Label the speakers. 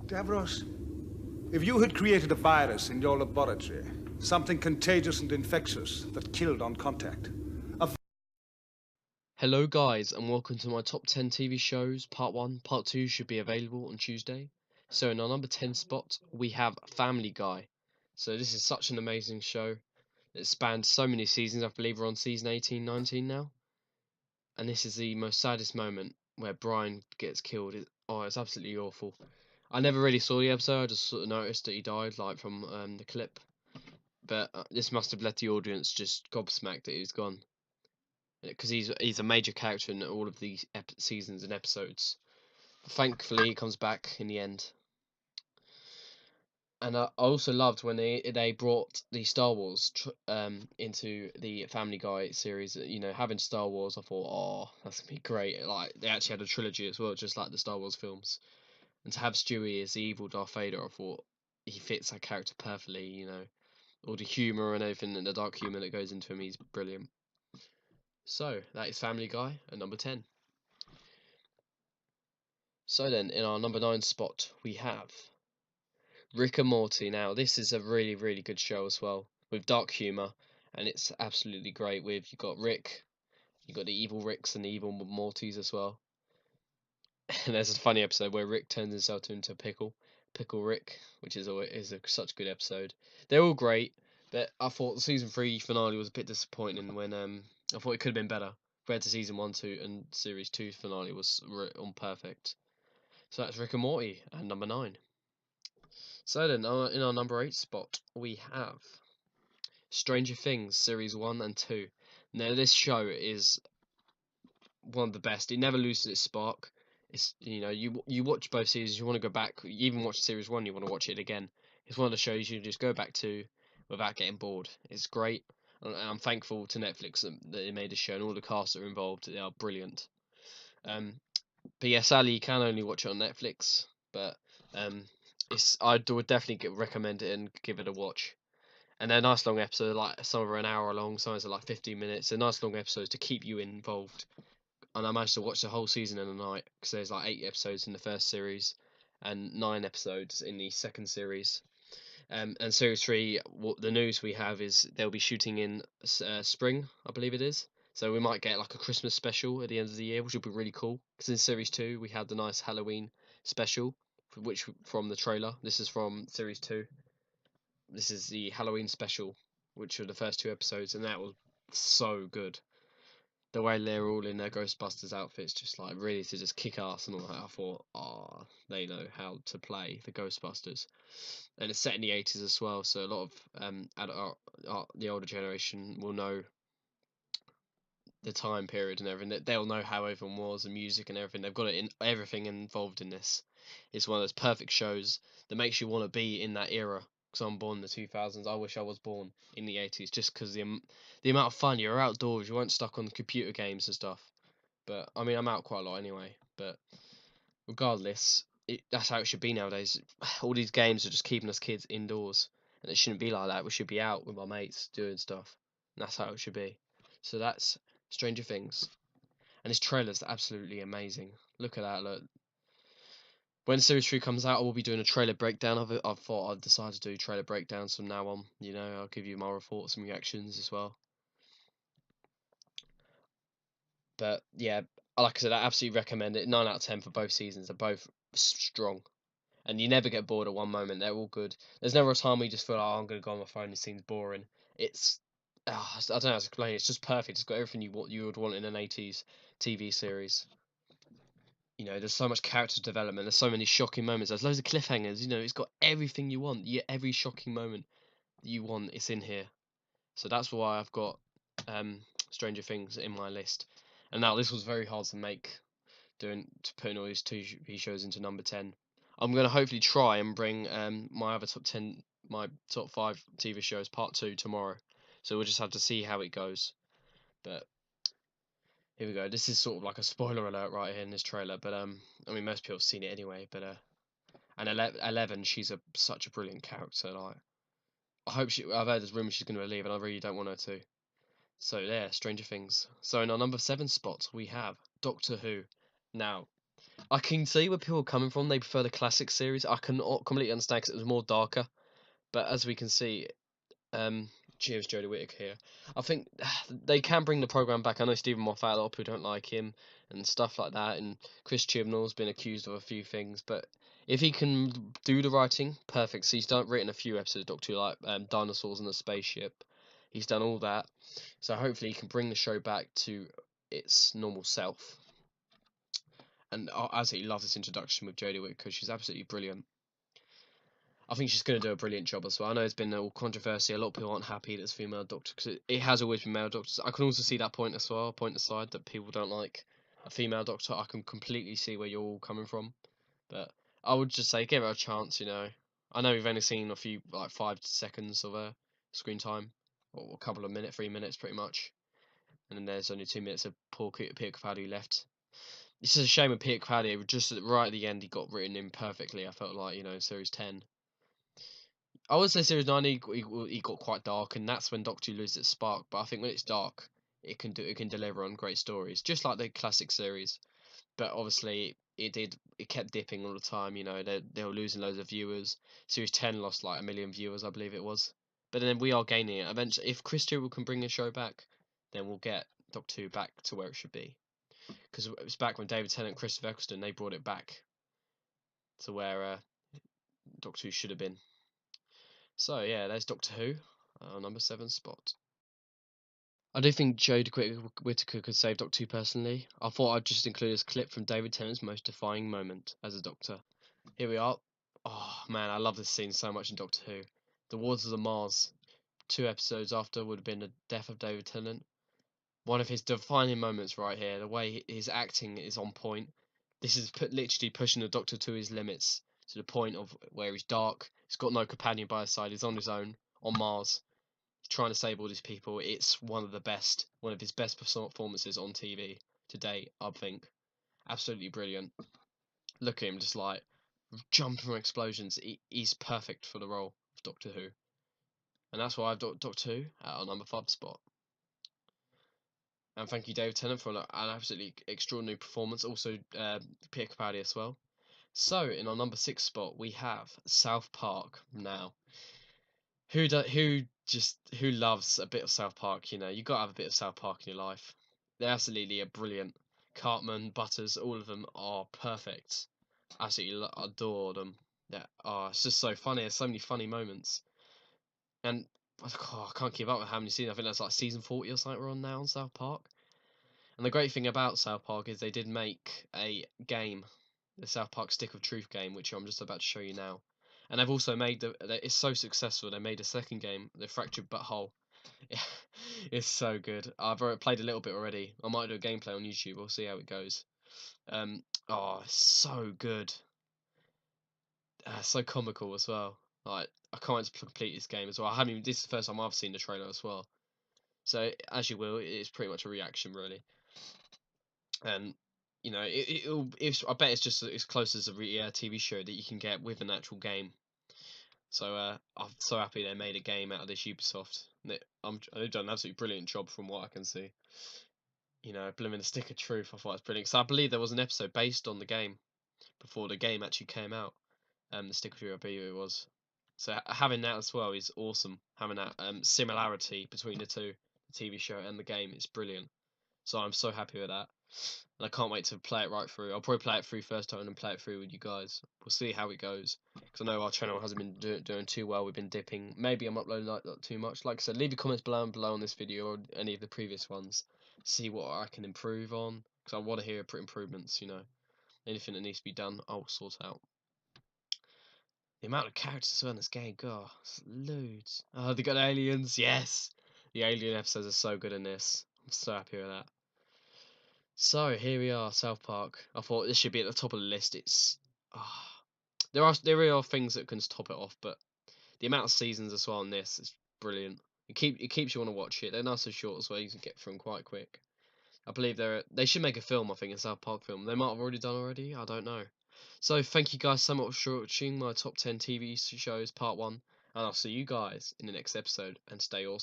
Speaker 1: Davros, if you had created a virus in your laboratory, something contagious and infectious that killed on contact, a
Speaker 2: Hello guys and welcome to my top 10 TV shows. Part 1, Part 2 should be available on Tuesday. So in our number 10 spot we have Family Guy. So this is such an amazing show. It spanned so many seasons. I believe we're on season 18, 19 now. And this is the most saddest moment where Brian gets killed. Oh, it's absolutely awful. I never really saw the episode. I just sort of noticed that he died like from the clip. But this must have left the audience just gobsmacked that he's gone, because he's a major character in all of these seasons and episodes. Thankfully, he comes back in the end. And I also loved when they brought the Star Wars into the Family Guy series. You know, having Star Wars, I thought, oh, that's gonna be great. Like they actually had a trilogy as well, just like the Star Wars films. And to have Stewie as the evil Darth Vader, I thought he fits that character perfectly. You know, all the humor and everything, and the dark humor that goes into him, he's brilliant. So that is Family Guy at number 10. So then, in our number 9 spot, we have Rick and Morty. Now, this is a really, really good show as well, with dark humor, and it's absolutely great. You've got Rick, you've got the evil Ricks and the evil Mortys as well. And there's a funny episode where Rick turns himself into a pickle Rick, which is such a good episode. They're all great, but I thought the season 3 finale was a bit disappointing when I thought it could have been better compared to season 1, 2, and series 2 finale was on perfect. So that's Rick and Morty at number 9. So then, in our number 8 spot, we have Stranger Things Series 1 and 2. Now, this show is one of the best. It never loses its spark. It's, you know, you watch both seasons, you want to go back. You even watch Series 1, you want to watch it again. It's one of the shows you just go back to without getting bored. It's great. And I'm thankful to Netflix that they made this show, and all the cast that are involved. They are brilliant. But yeah, sadly you can only watch it on Netflix. But I would definitely recommend it and give it a watch. And they're nice long episodes, like some are an hour long, some are like 15 minutes. They're nice long episodes to keep you involved. And I managed to watch the whole season in a night because there's like 8 episodes in the first series and 9 episodes in the second series. And series 3, the news we have is they'll be shooting in spring, I believe it is. So we might get like a Christmas special at the end of the year, which will be really cool. Because in series 2 we had the nice Halloween special, which from the trailer. This is from series 2. This is the Halloween special, which were the first 2 episodes, and that was so good. The way they're all in their Ghostbusters outfits, just like ready to just kick ass and all that. I thought, oh, they know how to play the Ghostbusters, and it's set in the 80s as well. So a lot of the older generation will know the time period and everything. They'll know how everyone was, and music and everything. They've got it in everything involved in this. It's one of those perfect shows that makes you want to be in that era. Because I'm born in the 2000s. I wish I was born in the 80s, just because the amount of fun. You're outdoors. You weren't stuck on the computer games and stuff. But I mean, I'm out quite a lot anyway. But regardless, that's how it should be nowadays. All these games are just keeping us kids indoors, and it shouldn't be like that. We should be out with our mates doing stuff. And that's how it should be. So that's Stranger Things, and his trailer's absolutely amazing. Look at that! Look, when Series 3 comes out, I will be doing a trailer breakdown of it. I thought I'd decide to do trailer breakdowns from now on. You know, I'll give you my reports and reactions as well. But yeah, like I said, I absolutely recommend it. 9 out of 10 for both seasons. They're both strong. And you never get bored at one moment. They're all good. There's never a time where you just feel like, oh, I'm going to go on my phone. This seems boring. It's, I don't know how to explain it. It's just perfect. It's got everything you would want in an 80s TV series. You know, there's so much character development. There's so many shocking moments. There's loads of cliffhangers. You know, it's got everything you want. Every shocking moment that you want, it's in here. So that's why I've got Stranger Things in my list. And now this was very hard to make, putting all these TV shows into number 10. I'm gonna hopefully try and bring my other top 10, my top 5 TV shows part 2 tomorrow. So we'll just have to see how it goes. But here we go. This is sort of like a spoiler alert right here in this trailer. But I mean most people have seen it anyway. But and 11, she's such a brilliant character. Like I've heard there's rumours she's gonna leave, and I really don't want her to. So yeah, Stranger Things. So in our number 7 spot we have Doctor Who. Now I can see where people are coming from. They prefer the classic series. I can completely understand because it was more darker. But as we can see, cheers, Jodie Whittaker here. I think they can bring the program back. I know Stephen Moffat, a lot of people don't like him and stuff like that. And Chris Chibnall's been accused of a few things. But if he can do the writing, perfect. So he's written a few episodes of Doctor Who, like Dinosaurs in a Spaceship. He's done all that. So hopefully he can bring the show back to its normal self. And I absolutely love this introduction with Jodie Whittaker. She's absolutely brilliant. I think she's going to do a brilliant job as well. I know there's been a controversy. A lot of people aren't happy that it's female doctor because it has always been male doctors. I can also see that point as well, point aside, that people don't like a female doctor. I can completely see where you're all coming from. But I would just say give her a chance, you know. I know we've only seen a few, like 5 seconds of her screen time, or a couple of minutes, 3 minutes pretty much. And then there's only 2 minutes of poor Peter Capaldi left. This is a shame with Peter Capaldi. Just right at the end, he got written in perfectly. I felt like, you know, series 10. I would say series 9 he got quite dark, and that's when Doctor Who loses its spark. But I think when it's dark, it can deliver on great stories, just like the classic series. But obviously, it kept dipping all the time. You know, they were losing loads of viewers. Series 10 lost like 1 million viewers, I believe it was. But then we are gaining it. Eventually, if Chris Tyrrell can bring the show back, then we'll get Doctor Who back to where it should be. Because it was back when David Tennant and Christopher Eccleston, they brought it back to where Doctor Who should have been. So yeah, there's Doctor Who, number 7 spot. I do think Jodie Whittaker could save Doctor Who personally. I thought I'd just include this clip from David Tennant's most defining moment as a Doctor. Here we are. Oh man, I love this scene so much in Doctor Who. The Waters of Mars. 2 episodes after would have been the death of David Tennant. One of his defining moments right here. The way his acting is on point. This is literally pushing the Doctor to his limits, to the point of where he's dark. He's got no companion by his side. He's on his own on Mars, trying to save all these people. It's one of his best performances on TV to date, I think. Absolutely brilliant. Look at him just like jumping from explosions. He's perfect for the role of Doctor Who. And that's why I've got Doctor Who at our number 5 spot. And thank you, David Tennant, for an absolutely extraordinary performance. Also, Peter Capaldi as well. So, in our number 6 spot, we have South Park now. Who loves a bit of South Park? You know, you got to have a bit of South Park in your life. They absolutely are brilliant. Cartman, Butters, all of them are perfect. Absolutely adore them. Yeah, oh, it's just so funny. There's so many funny moments. And I can't keep up with how many seasons. I think that's like season 40 or something we're on now on South Park. And the great thing about South Park is they did make a game, the South Park Stick of Truth game, which I'm just about to show you now. And they've also made it's so successful. They made a second game, the Fractured Butthole. It's so good. I've already played a little bit already. I might do a gameplay on YouTube. We'll see how it goes. Oh, it's so good. So comical as well. Like I can't wait to complete this game as well. I haven't even. This is the first time I've seen the trailer as well. So as you will, it's pretty much a reaction really. And you know, I bet it's just as close as a TV show that you can get with an actual game. So I'm so happy they made a game out of this Ubisoft. They've done an absolutely brilliant job from what I can see. You know, Blimmin' the Stick of Truth, I thought it was brilliant. So I believe there was an episode based on the game before the game actually came out. The Stick of Truth, I believe it was. So having that as well is awesome. Having that similarity between the two, the TV show and the game, is brilliant. So I'm so happy with that. And I can't wait to play it right through. I'll probably play it through first time and play it through with you guys. We'll see how it goes. Because I know our channel hasn't been doing too well. We've been dipping. Maybe I'm uploading like that too much. Like I said, leave your comments below on this video or any of the previous ones. See what I can improve on. Because I want to hear improvements, you know. Anything that needs to be done, I'll sort out. The amount of characters in this game, God, loads. Oh, they got aliens, yes! The alien episodes are so good in this. I'm so happy with that. So here we are, South Park. I thought this should be at the top of the list. It's there are things that can top it off, but the amount of seasons as well on this is brilliant. It keeps you want to watch it. They're not so short as well. You can get through them quite quick. I believe they should make a film. I think a South Park film. They might have already done already. I don't know. So thank you guys so much for watching my top 10 TV shows part 1, and I'll see you guys in the next episode. And stay awesome.